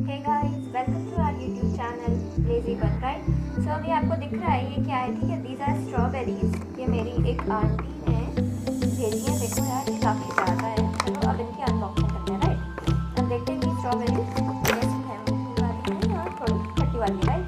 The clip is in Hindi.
Hey guys, welcome to our YouTube channel lazy bun right. So अभी आपको दिख रहा है ये क्या है? ठीक है, दीज आर स्ट्रॉबेरीज। ये मेरी एक आंटी ने भेजी है। देखो यार, ये काफ़ी ज़्यादा है। चलो अब इनकी अनबॉक्सिंग करते हैं राइट। अब देखते हैं कि स्ट्रॉबेरीज कैसी है, मीठी वाली है या थोड़ी खट्टी वाली राइट।